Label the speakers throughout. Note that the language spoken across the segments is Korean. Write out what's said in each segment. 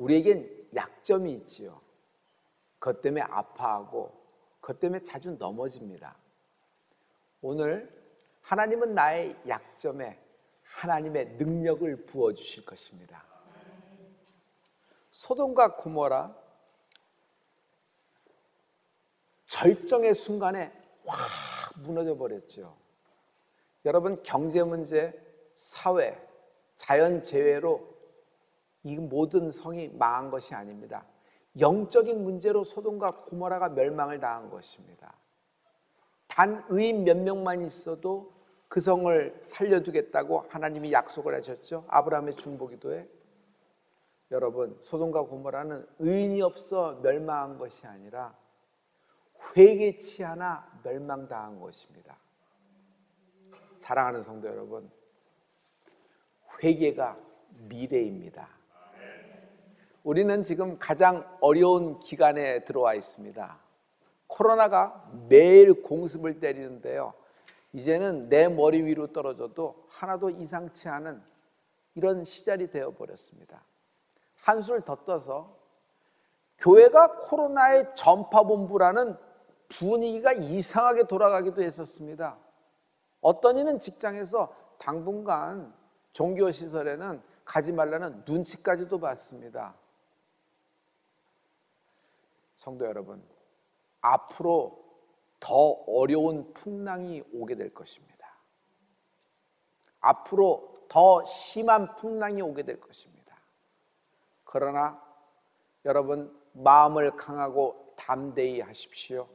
Speaker 1: 우리에겐 약점이 있지요. 그것 때문에 아파하고 그것 때문에 자주 넘어집니다. 오늘 하나님은 나의 약점에 하나님의 능력을 부어주실 것입니다. 소돔과 고모라 절정의 순간에 확 무너져 버렸죠. 여러분, 경제 문제, 사회, 자연재해로 이 모든 성이 망한 것이 아닙니다. 영적인 문제로 소돔과 고모라가 멸망을 당한 것입니다. 단 의인 몇 명만 있어도 그 성을 살려두겠다고 하나님이 약속을 하셨죠. 아브라함의 중보기도에. 여러분, 소돔과 고모라는 의인이 없어 멸망한 것이 아니라 회개치 않아 멸망당한 것입니다. 사랑하는 성도 여러분, 회개가 미래입니다. 우리는 지금 가장 어려운 기간에 들어와 있습니다. 코로나가 매일 공습을 때리는데요, 이제는 내 머리 위로 떨어져도 하나도 이상치 않은 이런 시절이 되어버렸습니다. 한술 더 떠서 교회가 코로나의 전파본부라는 분위기가 이상하게 돌아가기도 했었습니다. 어떤 이는 직장에서 당분간 종교시설에는 가지 말라는 눈치까지도 봤습니다. 성도 여러분, 앞으로 더 어려운 풍랑이 오게 될 것입니다. 앞으로 더 심한 풍랑이 오게 될 것입니다. 그러나 여러분, 마음을 강하고 담대히 하십시오.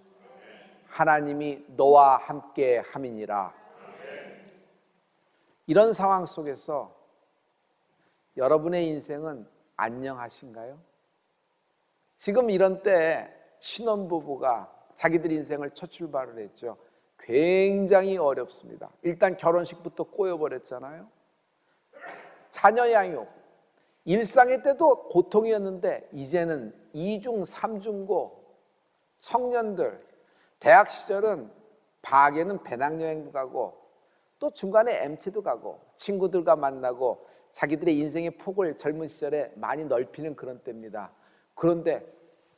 Speaker 1: 하나님이 너와 함께 함이니라. 이런 상황 속에서 여러분의 인생은 안녕하신가요? 지금 이런 때 신혼부부가 자기들 인생을 첫 출발을 했죠. 굉장히 어렵습니다. 일단 결혼식부터 꼬여버렸잖아요. 자녀 양육, 일상의 때도 고통이었는데 이제는 2중, 3중고 청년들, 대학 시절은 방학에는 배낭여행도 가고 또 중간에 MT도 가고 친구들과 만나고 자기들의 인생의 폭을 젊은 시절에 많이 넓히는 그런 때입니다. 그런데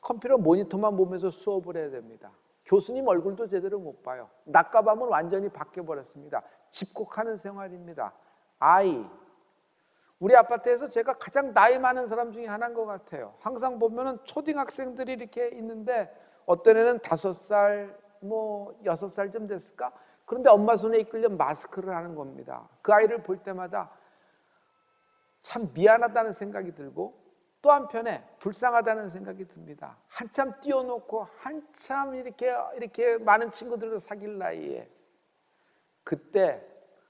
Speaker 1: 컴퓨터 모니터만 보면서 수업을 해야 됩니다. 교수님 얼굴도 제대로 못 봐요. 낮과 밤은 완전히 바뀌어버렸습니다. 집콕하는 생활입니다. 우리 아파트에서 제가 가장 나이 많은 사람 중에 하나인 것 같아요. 항상 보면은 초등학생들이 이렇게 있는데 어떤 애는 5살, 6살쯤 됐을까? 그런데 엄마 손에 이끌려 마스크를 하는 겁니다. 그 아이를 볼 때마다 참 미안하다는 생각이 들고 또 한편에 불쌍하다는 생각이 듭니다. 한참 띄워놓고 한참 이렇게 많은 친구들을 사귈 나이에 그때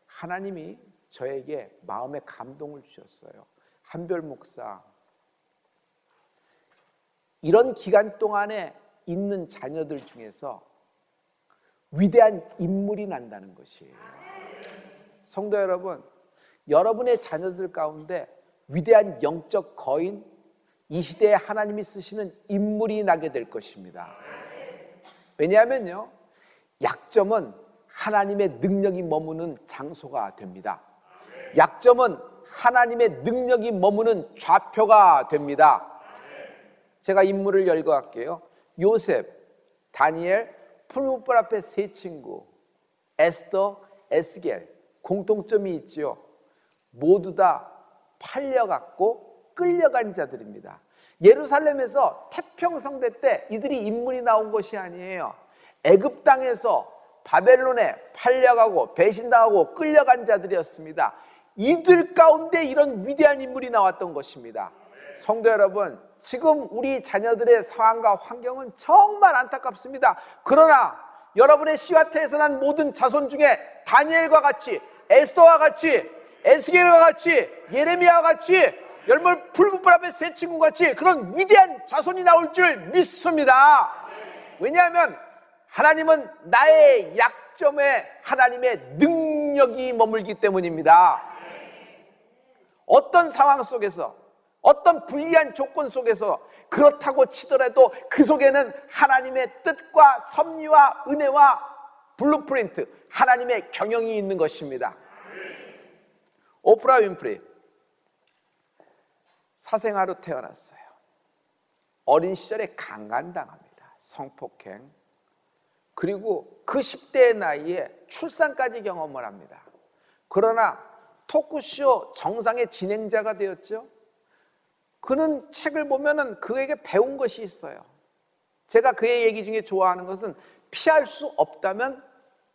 Speaker 1: 하나님이 저에게 마음의 감동을 주셨어요. 한별 목사, 이런 기간 동안에 있는 자녀들 중에서 위대한 인물이 난다는 것이에요. 성도 여러분, 여러분의 자녀들 가운데 위대한 영적 거인, 이 시대에 하나님이 쓰시는 인물이 나게 될 것입니다. 왜냐하면요, 약점은 하나님의 능력이 머무는 장소가 됩니다. 약점은 하나님의 능력이 머무는 좌표가 됩니다. 제가 인물을 열거할게요. 요셉, 다니엘, 풀무불 앞에 세 친구, 에스더, 에스겔, 공통점이 있지요. 모두 다 팔려갔고 끌려간 자들입니다. 예루살렘에서 태평성대 때 이들이 인물이 나온 것이 아니에요. 애굽 땅에서 바벨론에 팔려가고 배신당하고 끌려간 자들이었습니다. 이들 가운데 이런 위대한 인물이 나왔던 것입니다. 성도 여러분, 지금 우리 자녀들의 상황과 환경은 정말 안타깝습니다. 그러나 여러분의 씨와태에서 난 모든 자손 중에 다니엘과 같이, 에스더와 같이, 에스겔과 같이, 예레미야와 같이, 열물 풀무불 앞에 세 친구 같이 그런 위대한 자손이 나올 줄 믿습니다. 왜냐하면 하나님은 나의 약점에 하나님의 능력이 머물기 때문입니다. 어떤 상황 속에서, 어떤 불리한 조건 속에서 그렇다고 치더라도 그 속에는 하나님의 뜻과 섭리와 은혜와 블루프린트, 하나님의 경영이 있는 것입니다. 오프라 윈프리 사생아로 태어났어요. 어린 시절에 강간당합니다. 성폭행. 그리고 그 10대의 나이에 출산까지 경험을 합니다. 그러나 토크쇼 정상의 진행자가 되었죠. 그는 책을 보면은 그에게 배운 것이 있어요. 제가 그의 얘기 중에 좋아하는 것은 피할 수 없다면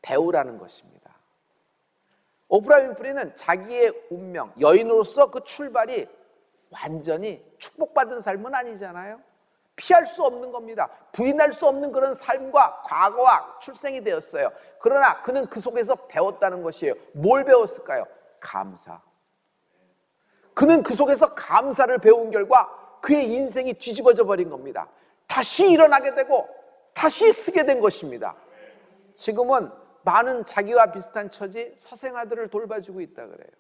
Speaker 1: 배우라는 것입니다. 오프라 윈프리는 자기의 운명, 여인으로서 그 출발이 완전히 축복받은 삶은 아니잖아요. 피할 수 없는 겁니다. 부인할 수 없는 그런 삶과 과거와 출생이 되었어요. 그러나 그는 그 속에서 배웠다는 것이에요. 뭘 배웠을까요? 감사. 그는 그 속에서 감사를 배운 결과 그의 인생이 뒤집어져 버린 겁니다. 다시 일어나게 되고 다시 쓰게 된 것입니다. 지금은 많은 자기와 비슷한 처지 사생아들을 돌봐주고 있다 그래요.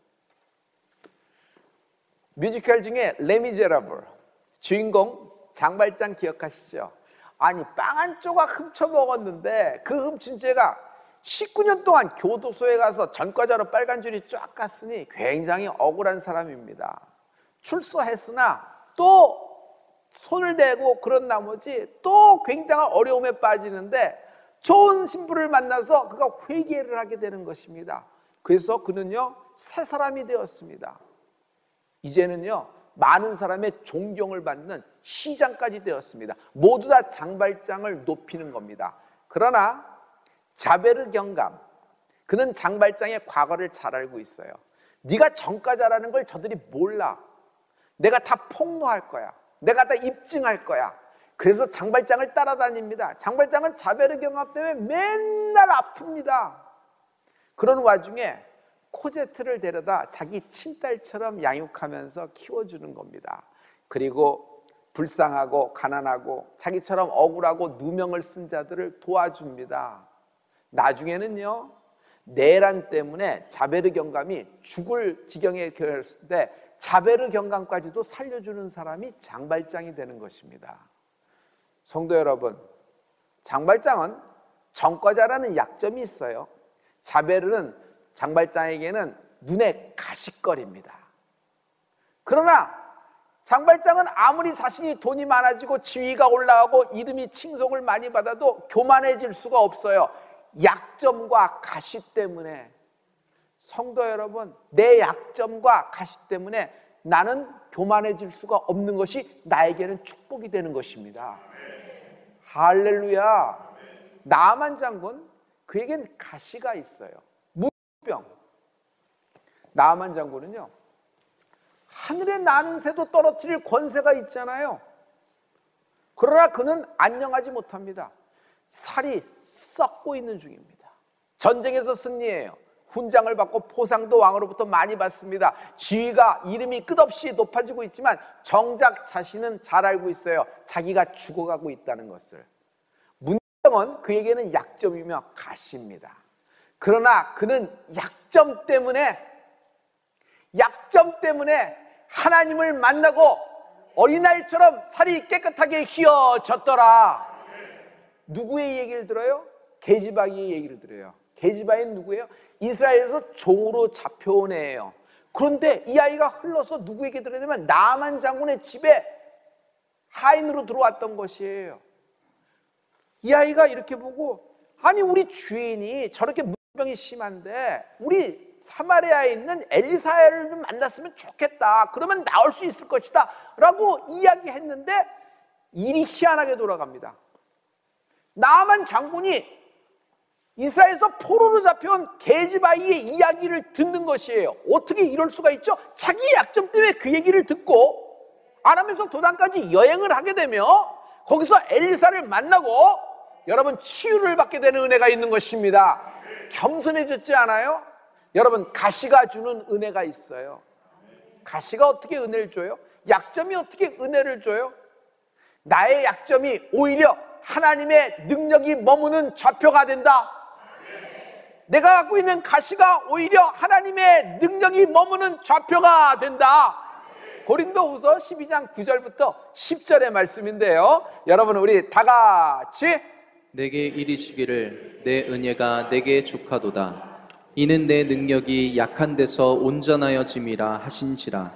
Speaker 1: 뮤지컬 중에 레미제라블 주인공 장발장 기억하시죠? 아니 빵 한 조각 훔쳐 먹었는데 그 훔친 죄가 19년 동안 교도소에 가서 전과자로 빨간 줄이 쫙 갔으니 굉장히 억울한 사람입니다. 출소했으나 또 손을 대고 그런 나머지 또 굉장한 어려움에 빠지는데 좋은 신부를 만나서 그가 회개를 하게 되는 것입니다. 그래서 그는요 새 사람이 되었습니다. 이제는요 많은 사람의 존경을 받는 시장까지 되었습니다. 모두 다 장발장을 높이는 겁니다. 그러나 자베르 경감, 그는 장발장의 과거를 잘 알고 있어요. 네가 전과자라는 걸 저들이 몰라. 내가 다 폭로할 거야. 내가 다 입증할 거야. 그래서 장발장을 따라다닙니다. 장발장은 자베르 경감 때문에 맨날 아픕니다. 그런 와중에 코제트를 데려다 자기 친딸처럼 양육하면서 키워주는 겁니다. 그리고 불쌍하고 가난하고 자기처럼 억울하고 누명을 쓴 자들을 도와줍니다. 나중에는요 내란 때문에 자베르 경감이 죽을 지경에 겨웠을 때 자베르 경감까지도 살려주는 사람이 장발장이 되는 것입니다. 성도 여러분, 장발장은 전과자라는 약점이 있어요. 자베르는 장발장에게는 눈에 가시거리입니다. 그러나 장발장은 아무리 자신이 돈이 많아지고 지위가 올라가고 이름이 칭송을 많이 받아도 교만해질 수가 없어요. 약점과 가시 때문에. 성도 여러분, 내 약점과 가시 때문에 나는 교만해질 수가 없는 것이 나에게는 축복이 되는 것입니다. 할렐루야. 나아만 장군, 그에겐 가시가 있어요. 문병. 나아만 장군은요 하늘에 나는 새도 떨어뜨릴 권세가 있잖아요. 그러나 그는 안녕하지 못합니다. 살이 썩고 있는 중입니다. 전쟁에서 승리해요. 훈장을 받고 포상도 왕으로부터 많이 받습니다. 지위가 이름이 끝없이 높아지고 있지만 정작 자신은 잘 알고 있어요. 자기가 죽어가고 있다는 것을. 문병은 그에게는 약점이며 가시입니다. 그러나 그는 약점 때문에 하나님을 만나고 어린아이처럼 살이 깨끗하게 휘어졌더라. 누구의 얘기를 들어요? 게지바이의 얘기를 들어요. 게지바이는 누구예요? 이스라엘에서 종으로 잡혀온 애예요. 그런데 이 아이가 흘러서 누구에게 들어냐면 나아만 장군의 집에 하인으로 들어왔던 것이에요. 이 아이가 이렇게 보고, 아니 우리 주인이 저렇게 문병이 심한데 우리 사마리아에 있는 엘리사를 좀 만났으면 좋겠다. 그러면 나올 수 있을 것이다 라고 이야기했는데 일이 희한하게 돌아갑니다. 나아만 장군이 이스라엘에서 포로로 잡혀온 게지바이의 이야기를 듣는 것이에요. 어떻게 이럴 수가 있죠? 자기 약점 때문에 그 얘기를 듣고 아람에서 도단까지 여행을 하게 되며 거기서 엘리사를 만나고 여러분 치유를 받게 되는 은혜가 있는 것입니다. 겸손해졌지 않아요? 여러분 가시가 주는 은혜가 있어요. 가시가 어떻게 은혜를 줘요? 약점이 어떻게 은혜를 줘요? 나의 약점이 오히려 하나님의 능력이 머무는 좌표가 된다. 내가 갖고 있는 가시가 오히려 하나님의 능력이 머무는 좌표가 된다. 고린도후서 12장 9절부터 10절의 말씀인데요, 여러분 우리 다 같이
Speaker 2: 내게 이르시기를 내 은혜가 내게 족하도다. 이는 내 능력이 약한 데서 온전하여짐이라 하신지라.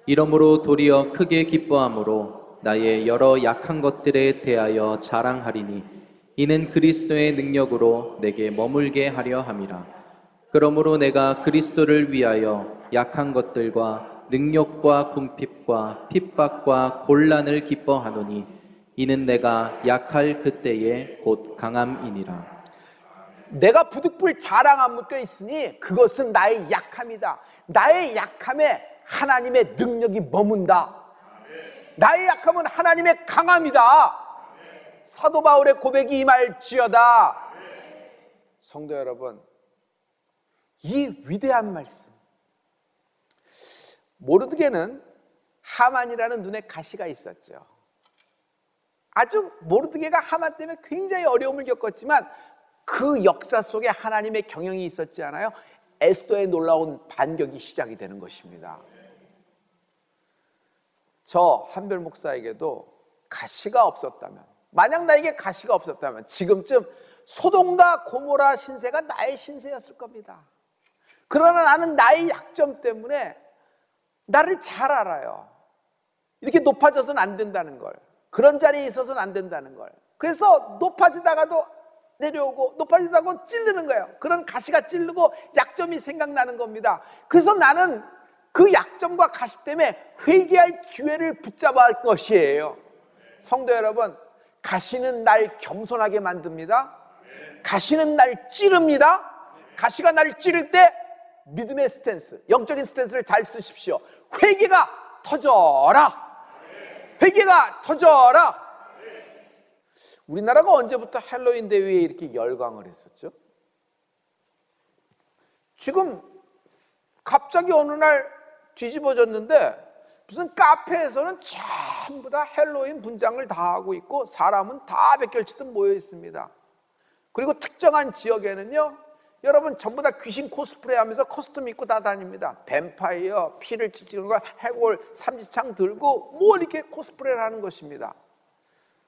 Speaker 2: 이러므로 도리어 크게 기뻐함으로 나의 여러 약한 것들에 대하여 자랑하리니 이는 그리스도의 능력으로 내게 머물게 하려 함이라. 그러므로 내가 그리스도를 위하여 약한 것들과 능력과 궁핍과 핍박과 곤란을 기뻐하노니 이는 내가 약할 그때에 곧 강함이니라.
Speaker 1: 내가 부득불 자랑함 묶여 있으니 그것은 나의 약함이다. 나의 약함에 하나님의 능력이 머문다. 나의 약함은 하나님의 강함이다. 사도 바울의 고백이 임할지어다. 성도 여러분, 이 위대한 말씀, 모르드게는 하만이라는 눈에 가시가 있었죠. 아주 모르드게가 하만 때문에 굉장히 어려움을 겪었지만 그 역사 속에 하나님의 경영이 있었지 않아요? 에스더의 놀라운 반격이 시작이 되는 것입니다. 저 한별 목사에게도 가시가 없었다면, 만약 나에게 가시가 없었다면 지금쯤 소돔과 고모라 신세가 나의 신세였을 겁니다. 그러나 나는 나의 약점 때문에 나를 잘 알아요. 이렇게 높아져서는 안 된다는 걸, 그런 자리에 있어서는 안 된다는 걸. 그래서 높아지다가도 내려오고 높아지다가 찌르는 거예요. 그런 가시가 찌르고 약점이 생각나는 겁니다. 그래서 나는 그 약점과 가시 때문에 회개할 기회를 붙잡아 할 것이에요. 성도 여러분, 가시는 날 겸손하게 만듭니다. 가시는 날 찌릅니다. 가시가 날 찌를 때 믿음의 스탠스, 영적인 스탠스를 잘 쓰십시오. 회개가 터져라. 회개가 터져라. 우리나라가 언제부터 헬로윈 대회에 이렇게 열광을 했었죠? 지금 갑자기 어느 날 뒤집어졌는데 무슨 카페에서는 전부 다 헬로윈 분장을 다 하고 있고 사람은 다 백결치듯 모여 있습니다. 그리고 특정한 지역에는요, 여러분 전부 다 귀신 코스프레 하면서 코스튬 입고 다 다닙니다. 뱀파이어, 피를 찌르는 거, 해골, 삼지창 들고 뭐 이렇게 코스프레를 하는 것입니다.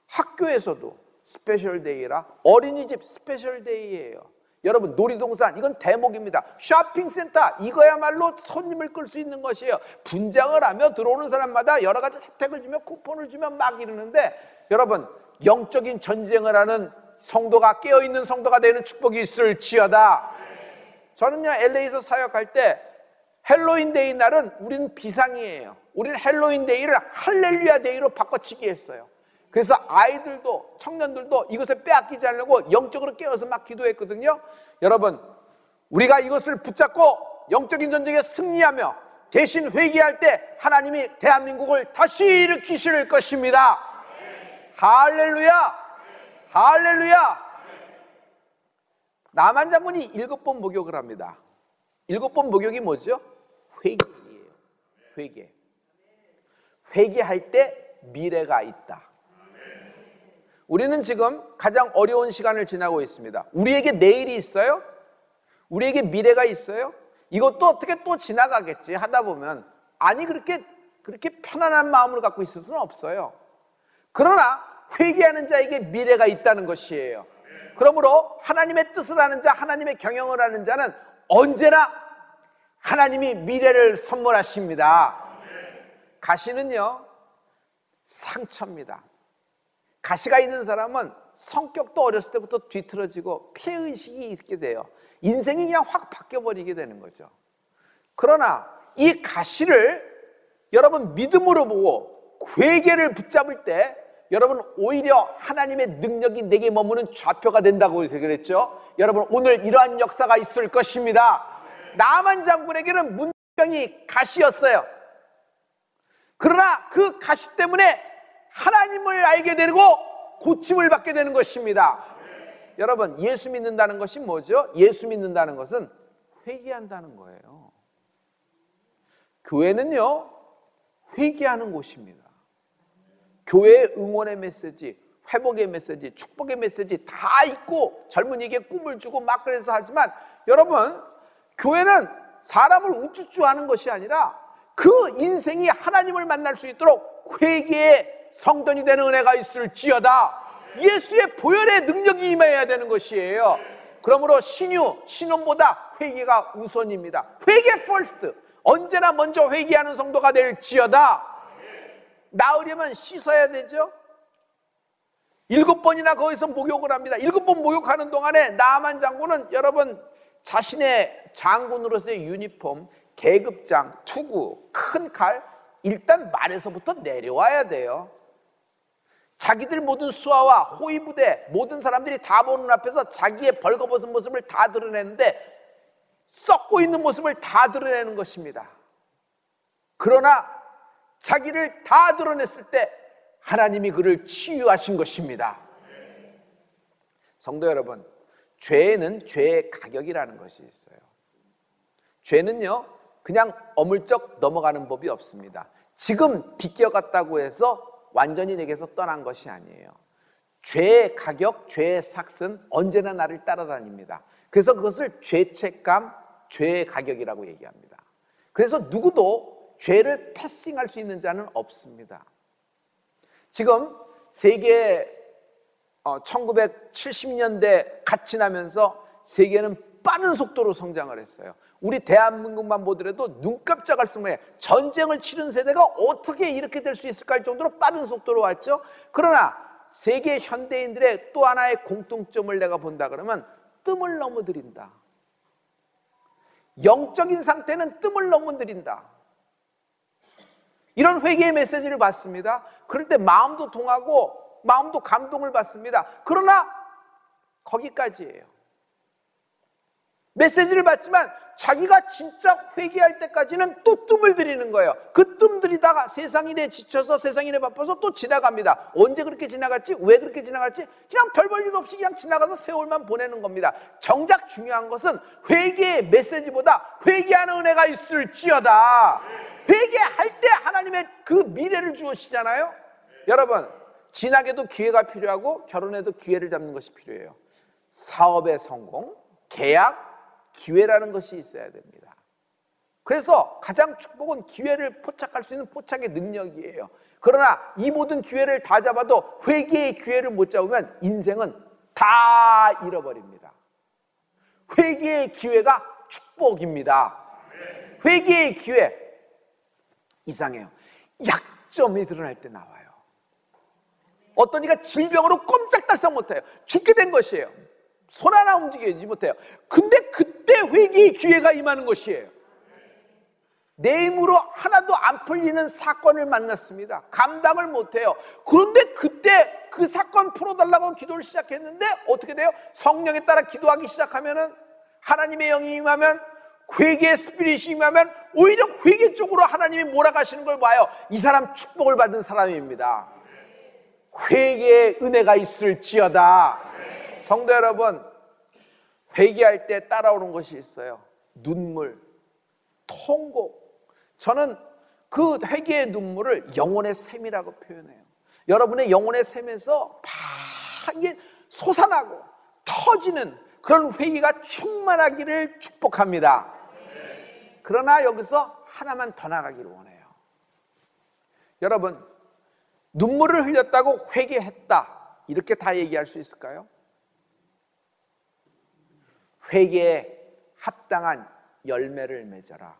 Speaker 1: 학교에서도 스페셜 데이라, 어린이집 스페셜 데이예요. 여러분, 놀이동산, 이건 대목입니다. 쇼핑센터, 이거야말로 손님을 끌 수 있는 것이에요. 분장을 하며 들어오는 사람마다 여러 가지 혜택을 주며 쿠폰을 주며 막 이러는데, 여러분, 영적인 전쟁을 하는 성도가, 깨어있는 성도가 되는 축복이 있을지어다. 저는요, LA에서 사역할 때 헬로윈 데이 날은 우리는 비상이에요. 우리는 헬로윈 데이를 할렐루야 데이로 바꿔치기 했어요. 그래서 아이들도 청년들도 이것을 빼앗기지 않으려고 영적으로 깨어서 막 기도했거든요. 여러분, 우리가 이것을 붙잡고 영적인 전쟁에 승리하며 대신 회개할 때 하나님이 대한민국을 다시 일으키실 것입니다. 할렐루야, 할렐루야. 나만 장군이 7번 목욕을 합니다. 7번 목욕이 뭐죠? 회개예요. 회개. 회개할 때 미래가 있다. 우리는 지금 가장 어려운 시간을 지나고 있습니다. 우리에게 내일이 있어요? 우리에게 미래가 있어요? 이것도 어떻게 또 지나가겠지 하다 보면, 아니, 그렇게 편안한 마음을 갖고 있을 수는 없어요. 그러나 회개하는 자에게 미래가 있다는 것이에요. 그러므로 하나님의 뜻을 하는 자, 하나님의 경영을 하는 자는 언제나 하나님이 미래를 선물하십니다. 가시는요, 상처입니다. 가시가 있는 사람은 성격도 어렸을 때부터 뒤틀어지고 피해의식이 있게 돼요. 인생이 그냥 확 바뀌어버리게 되는 거죠. 그러나 이 가시를 여러분 믿음으로 보고 회개를 붙잡을 때 여러분 오히려 하나님의 능력이 내게 머무는 좌표가 된다고 해서 그랬죠. 여러분, 오늘 이러한 역사가 있을 것입니다. 나만 장군에게는 문병이 가시였어요. 그러나 그 가시 때문에 하나님을 알게 되고 고침을 받게 되는 것입니다. 여러분, 예수 믿는다는 것이 뭐죠? 예수 믿는다는 것은 회개한다는 거예요. 교회는요, 회개하는 곳입니다. 교회의 응원의 메시지, 회복의 메시지, 축복의 메시지 다 있고 젊은이에게 꿈을 주고 막 그래서 하지만, 여러분, 교회는 사람을 우쭈쭈하는 것이 아니라 그 인생이 하나님을 만날 수 있도록 회개의 성전이 되는 은혜가 있을지어다. 예수의 보혈의 능력이 임해야 되는 것이에요. 그러므로 신혼보다 회개가 우선입니다. 회개 퍼스트. 언제나 먼저 회개하는 성도가 될지어다. 나으려면 씻어야 되죠. 7번이나 거기서 목욕을 합니다. 7번 목욕하는 동안에 나아만 장군은 여러분 자신의 장군으로서의 유니폼, 계급장, 투구, 큰 칼, 일단 말에서부터 내려와야 돼요. 자기들 모든 수하와 호위부대 모든 사람들이 다 보는 앞에서 자기의 벌거벗은 모습을 다 드러내는데 썩고 있는 모습을 다 드러내는 것입니다. 그러나 자기를 다 드러냈을 때 하나님이 그를 치유하신 것입니다. 성도 여러분, 죄에는 죄의 가격이라는 것이 있어요. 죄는요 그냥 어물쩍 넘어가는 법이 없습니다. 지금 비껴갔다고 해서 완전히 내게서 떠난 것이 아니에요. 죄의 가격, 죄의 삭은 언제나 나를 따라다닙니다. 그래서 그것을 죄책감, 죄의 가격이라고 얘기합니다. 그래서 누구도 죄를 패싱할 수 있는 자는 없습니다. 지금 세계 1970년대 같이 나면서 세계는 빠른 속도로 성장을 했어요. 우리 대한민국만 보더라도 눈 깜짝할 수만해. 전쟁을 치른 세대가 어떻게 이렇게 될 수 있을까 할 정도로 빠른 속도로 왔죠. 그러나 세계 현대인들의 또 하나의 공통점을 내가 본다 그러면 뜸을 넘어들인다. 영적인 상태는 뜸을 넘어들인다. 이런 회개의 메시지를 받습니다. 그럴 때 마음도 동하고 마음도 감동을 받습니다. 그러나 거기까지예요. 메시지를 받지만 자기가 진짜 회개할 때까지는 또 뜸을 들이는 거예요. 그 뜸 들이다가 세상 일에 지쳐서 세상 일에 바빠서 또 지나갑니다. 언제 그렇게 지나갔지? 왜 그렇게 지나갔지? 그냥 별 볼 일 없이 그냥 지나가서 세월만 보내는 겁니다. 정작 중요한 것은 회개의 메시지보다 회개하는 은혜가 있을지어다. 회개할 때 하나님의 그 미래를 주시잖아요. 여러분, 진학에도 기회가 필요하고 결혼에도 기회를 잡는 것이 필요해요. 사업의 성공, 계약, 기회라는 것이 있어야 됩니다. 그래서 가장 축복은 기회를 포착할 수 있는 포착의 능력이에요. 그러나 이 모든 기회를 다 잡아도 회개의 기회를 못 잡으면 인생은 다 잃어버립니다. 회개의 기회가 축복입니다. 회개의 기회 이상해요. 약점이 드러날 때 나와요. 어떤 이가 질병으로 꼼짝달싹 못해요. 죽게 된 것이에요. 손 하나 움직이지 못해요. 근데 그때 회개의 기회가 임하는 것이에요. 내 힘으로 하나도 안 풀리는 사건을 만났습니다. 감당을 못해요. 그런데 그때 그 사건 풀어달라고 기도를 시작했는데 어떻게 돼요? 성령에 따라 기도하기 시작하면은 하나님의 영이 임하면 회개의 스피릿이 임하면 오히려 회개 쪽으로 하나님이 몰아가시는 걸 봐요. 이 사람 축복을 받은 사람입니다. 회개의 은혜가 있을지어다. 성도 여러분, 회개할 때 따라오는 것이 있어요. 눈물, 통곡. 저는 그 회개의 눈물을 영혼의 샘이라고 표현해요. 여러분의 영혼의 샘에서 막 솟아나고 터지는 그런 회개가 충만하기를 축복합니다. 그러나 여기서 하나만 더 나가기를 원해요. 여러분, 눈물을 흘렸다고 회개했다 이렇게 다 얘기할 수 있을까요? 회개에 합당한 열매를 맺어라.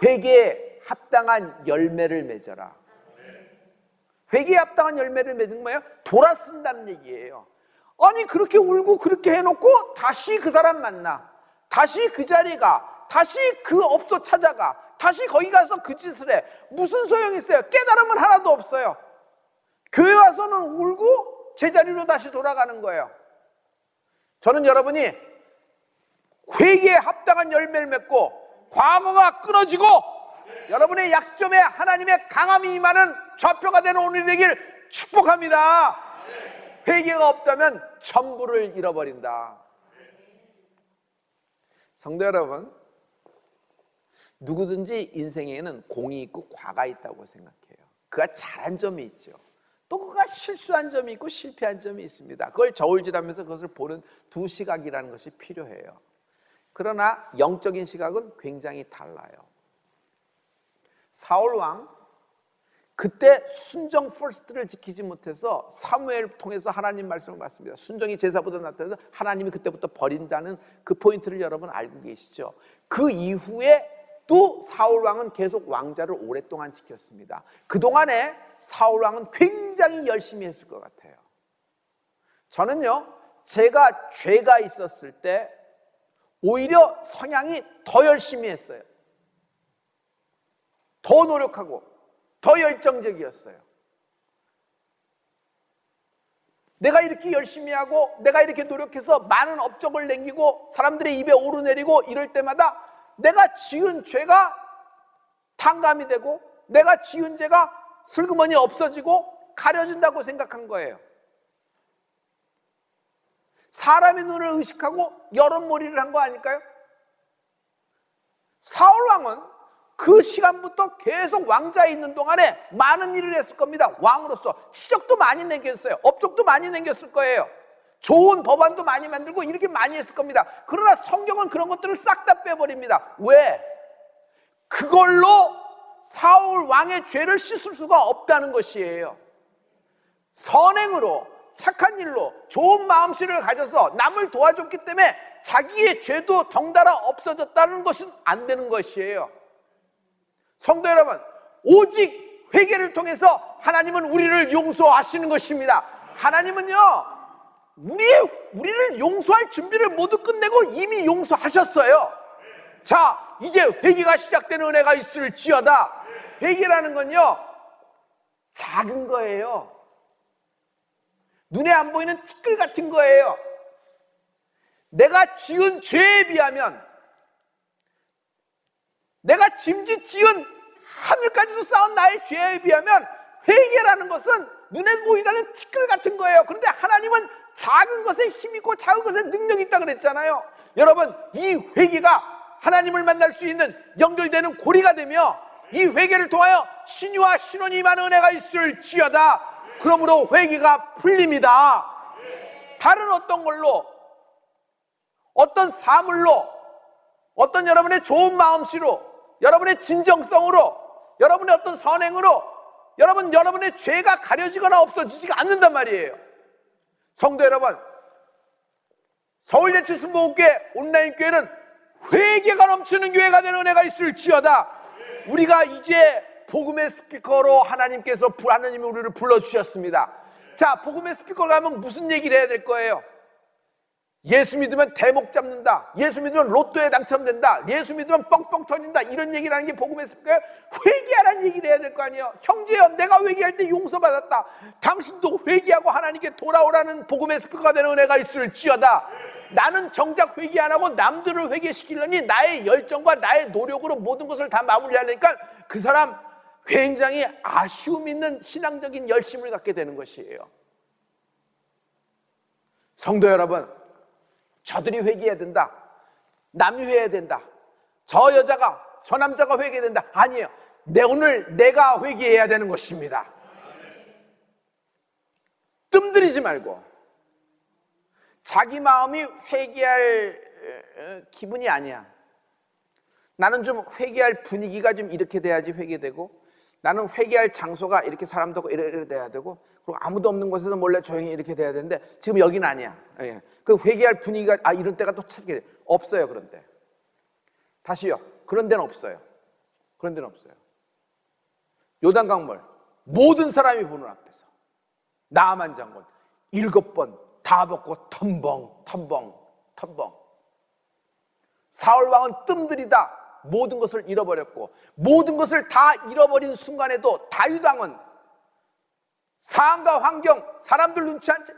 Speaker 1: 회개에 합당한 열매를 맺어라. 회개에 합당한 열매를 맺는 거예요? 돌아선다는 얘기예요. 아니 그렇게 울고 그렇게 해놓고 다시 그 사람 만나, 다시 그 자리에 가, 다시 그 업소 찾아가, 다시 거기 가서 그 짓을 해. 무슨 소용이 있어요? 깨달음은 하나도 없어요. 교회 와서는 울고 제자리로 다시 돌아가는 거예요. 저는 여러분이 회개에 합당한 열매를 맺고 과거가 끊어지고 여러분의 약점에 하나님의 강함이 임하는 좌표가 되는 오늘이 되길 축복합니다. 회개가 없다면 전부를 잃어버린다. 성도 여러분, 누구든지 인생에는 공이 있고 과가 있다고 생각해요. 그가 잘한 점이 있죠. 또 그가 실수한 점이 있고 실패한 점이 있습니다. 그걸 저울질하면서 그것을 보는 두 시각이라는 것이 필요해요. 그러나 영적인 시각은 굉장히 달라요. 사울 왕, 그때 순정 퍼스트를 지키지 못해서 사무엘을 통해서 하나님 말씀을 받습니다. 순정이 제사보다 낫다는 하나님이 그때부터 버린다는 그 포인트를 여러분 알고 계시죠? 그 이후에 또 사울 왕은 계속 왕자를 오랫동안 지켰습니다. 그동안에 사울 왕은 굉장히 열심히 했을 것 같아요. 저는요, 제가 죄가 있었을 때 오히려 성향이 더 열심히 했어요. 더 노력하고 더 열정적이었어요. 내가 이렇게 열심히 하고 내가 이렇게 노력해서 많은 업적을 남기고 사람들의 입에 오르내리고 이럴 때마다 내가 지은 죄가 탕감이 되고 내가 지은 죄가 슬그머니 없어지고 가려진다고 생각한 거예요. 사람의 눈을 의식하고 여론몰이를 한 거 아닐까요? 사울왕은 그 시간부터 계속 왕자에 있는 동안에 많은 일을 했을 겁니다. 왕으로서 치적도 많이 남겼어요. 업적도 많이 남겼을 거예요. 좋은 법안도 많이 만들고 이렇게 많이 했을 겁니다. 그러나 성경은 그런 것들을 싹 다 빼버립니다. 왜? 그걸로 사울 왕의 죄를 씻을 수가 없다는 것이에요. 선행으로, 착한 일로, 좋은 마음씨를 가져서 남을 도와줬기 때문에 자기의 죄도 덩달아 없어졌다는 것은 안 되는 것이에요. 성도 여러분, 오직 회개를 통해서 하나님은 우리를 용서하시는 것입니다. 하나님은요, 우리를 용서할 준비를 모두 끝내고 이미 용서하셨어요. 자, 이제 회개가 시작되는 은혜가 있을지어다. 회개라는 건요, 작은 거예요. 눈에 안 보이는 티끌 같은 거예요. 내가 지은 죄에 비하면, 내가 짐짓 지은 하늘까지도 쌓은 나의 죄에 비하면 회개라는 것은 눈에 보이는 티끌 같은 거예요. 그런데 하나님은 작은 것에 힘있고 작은 것에 능력이 있다고 그랬잖아요. 여러분, 이 회개가 하나님을 만날 수 있는 연결되는 고리가 되며 이 회개를 통하여 신유와 신원이 임하는 은혜가 있을지어다. 그러므로 회개가 풀립니다. 다른 어떤 걸로, 어떤 사물로, 어떤 여러분의 좋은 마음씨로, 여러분의 진정성으로, 여러분의 어떤 선행으로 여러분의 죄가 가려지거나 없어지지가 않는단 말이에요. 성도 여러분, 서울예치순복음교회 온라인교회는 회개가 넘치는 교회가 되는 은혜가 있을지어다. 우리가 이제 복음의 스피커로 하나님이 우리를 불러주셨습니다. 자, 복음의 스피커로 가면 무슨 얘기를 해야 될 거예요? 예수 믿으면 대목 잡는다, 예수 믿으면 로또에 당첨된다, 예수 믿으면 뻥뻥 터진다, 이런 얘기를 하는 게 복음의 스피커예요? 회개하라는 얘기를 해야 될 거 아니에요. 형제여, 내가 회개할 때 용서받았다. 당신도 회개하고 하나님께 돌아오라는 복음의 스피커가 되는 은혜가 있을지어다. 나는 정작 회개 안 하고 남들을 회개시키려니 나의 열정과 나의 노력으로 모든 것을 다 마무리하려니까 그 사람 굉장히 아쉬움 있는 신앙적인 열심을 갖게 되는 것이에요. 성도 여러분, 저들이 회개해야 된다, 남이 회개해야 된다, 저 여자가 저 남자가 회개해야 된다, 아니에요. 오늘 내가 회개해야 되는 것입니다. 뜸들이지 말고, 자기 마음이 회개할 기분이 아니야. 나는 좀 회개할 분위기가 좀 이렇게 돼야지 회개되고, 나는 회개할 장소가 이렇게 사람도 없고 이래 돼야 되고, 그리고 아무도 없는 곳에서 몰래 조용히 이렇게 돼야 되는데 지금 여기는 아니야. 그 회개할 분위기가 이런 때가 또 찾게 돼. 없어요. 그런데 다시요, 그런 데는 없어요. 그런 데는 없어요. 요단강물 모든 사람이 보는 앞에서 나아만 장군 7번 다 벗고 텀벙. 사울왕은 뜸들이다 모든 것을 잃어버렸고, 모든 것을 다 잃어버린 순간에도 다윗왕은 상황과 환경, 사람들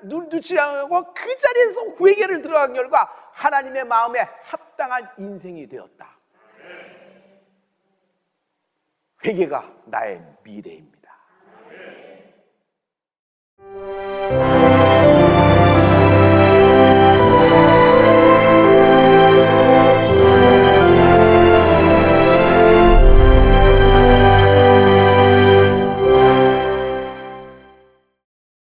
Speaker 1: 눈치 안 하고 그 자리에서 회개를 들어간 결과 하나님의 마음에 합당한 인생이 되었다. 회개가 나의 미래입니다.